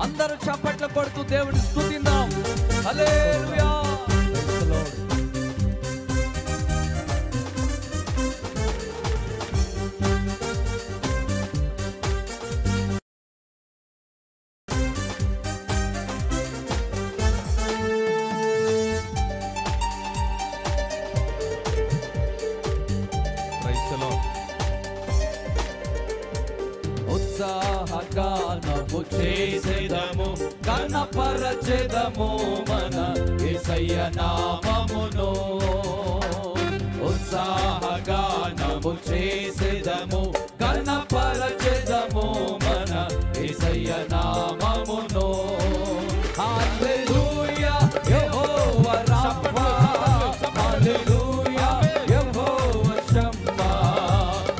అందరూ చప్పట్లు కొడుతూ దేవుని స్తుతిద్దాం. హల్లెలూయా. ఉత్సాహగానము చేసేదము, ఘనపరచెదము మన యేసయ్య నామమును. ఉత్సాహగానము చేసేదము, ఘనపరచెదము మన యేసయ్య నామమును. హల్లెలూయా యెహోవా రాఫా, హల్లెలూయా యెహోవా షమ్మా,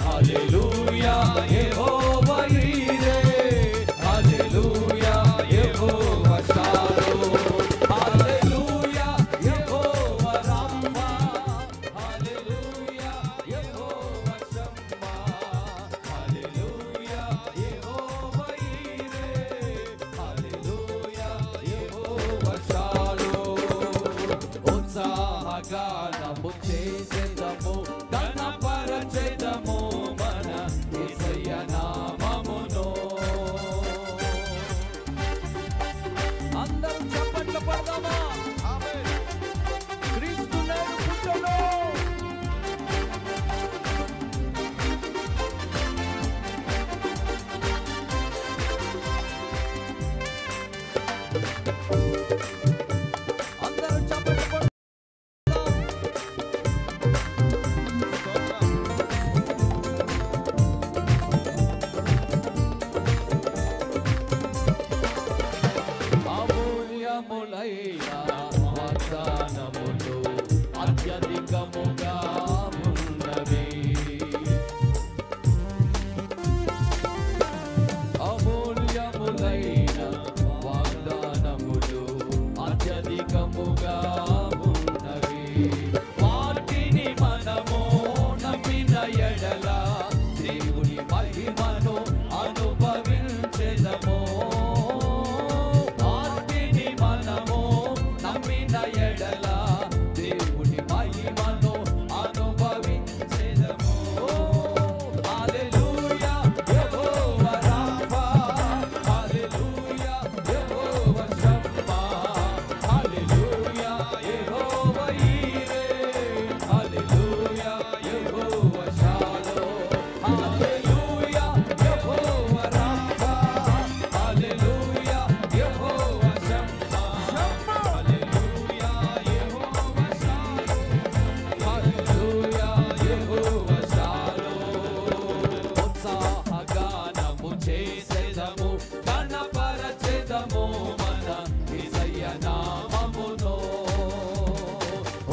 హల్లెలూయా యెహోవా ఈరే, హల్లెలూయా యెహోవా షాలోమ్, హల్లెలూయా యెహోవా రాఫా, హల్లెలూయా యెహోవా షమ్మా, హల్లెలూయా యెహోవా ఈరే, హల్లెలూయా యెహోవా షాలోమ్. ఉత్సాహగానము చేసేదము, ఘనపరచెదము మన యేసయ్య నామమును. అందరం చప్పట్లు కొడదామా? క్రీస్తు నేడు పుట్టెను. అందరం చప్పట్లు కొడదాం. అమూల్యములైన వాగ్దానములు అత్యధికముగా ఉన్నవి. అమూల్యములైన వాగ్దానములు అత్యధికముగా ఉన్నవి. వాటిని మనము నమ్మిన ఎడల దేవుని మహిమను అనుభవించెదము. వాటిని మనము నమ్మిన ఎడల దేవుని మహిమను అనుభవించెదము. హల్లెలూయా యెహోవా రాఫా, హల్లెలూయా యెహోవా షమ్మా, హల్లెలూయా యెహోవా ఈరే, హల్లెలూయా యెహోవా షాలోమ్, హల్లెలూయా యెహోవా రాఫా, హల్లెలూయా యెహోవా షమ్మా, హల్లెలూయా యెహోవా షాలోమ్, హల్లెలూయా యెహోవా షాలోమ్. ఉత్సాహగానము చేసేదము, ఘనపరచెదము మన యేసయ్య నామమును.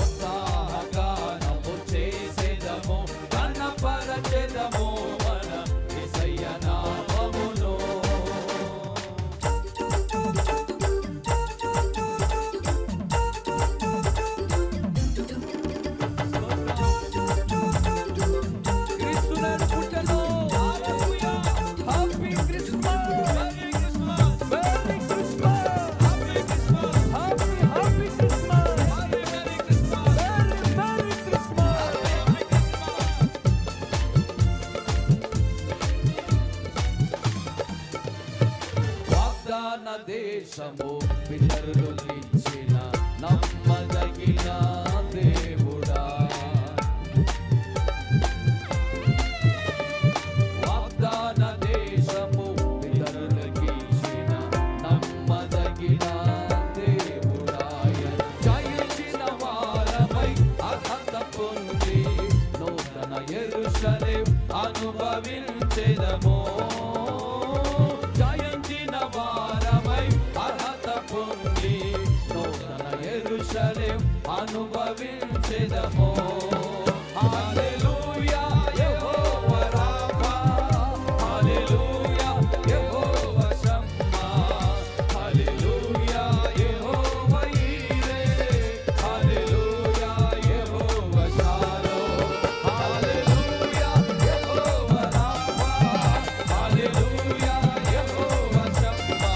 ఉత్సాహగానము చేసేదము, ఘనపరచెదము మన యేసయ్య నామమును. క్రీస్తు నేడు పుట్టెను. Hallelujah. Happy Christmas. Merry Christmas. Merry Christmas. Happy Christmas. Happy happy Christmas. Merry merry Christmas. Merry merry Christmas. Happy Christmas. వాగ్దాన దేశము పితరులిచ్చిన నమ్మదగిన దేవుడా, వాగ్దాన దేశము పితరులకిచ్చిన నమ్మదగిన దేవుడాయ, జయించిన వారమై అర్హత పొంది నూతన యెరూషలేం అనుభవించెదము. జయించిన వారమై అర్హత పొంది నూతన యెరూషలేం అనుభవించెదము. హల్లెలూయా యెహోవా రాఫా, హల్లెలూయా యెహోవా షమ్మా, హల్లెలూయా యెహోవా ఈరే, హల్లెలూయా యెహోవా షాలోమ్, హల్లెలూయా యెహోవా రాఫా, హల్లెలూయా యెహోవా షమ్మా,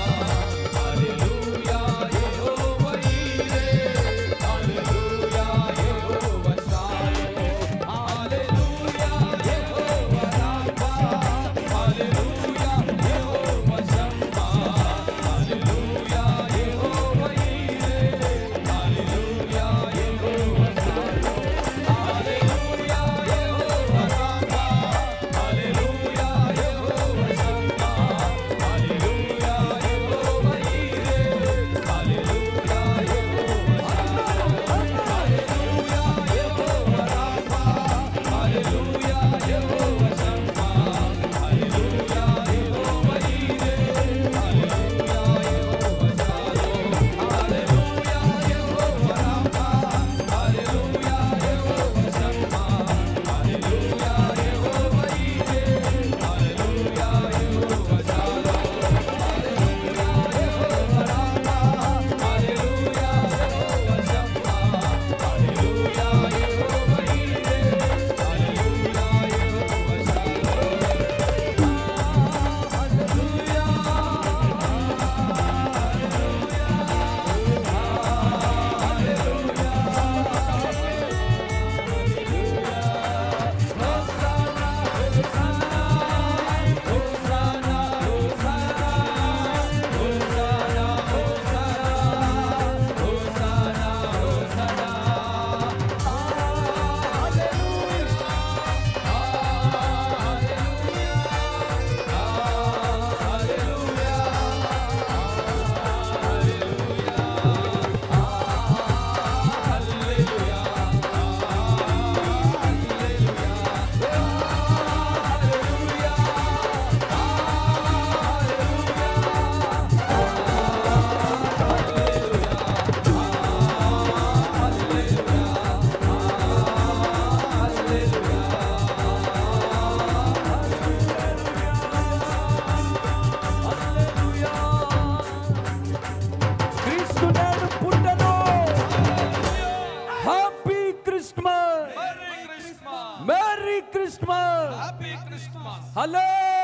క్రిస్మస్ హ్యాపీ క్రిస్మస్. హల్లెలూయా.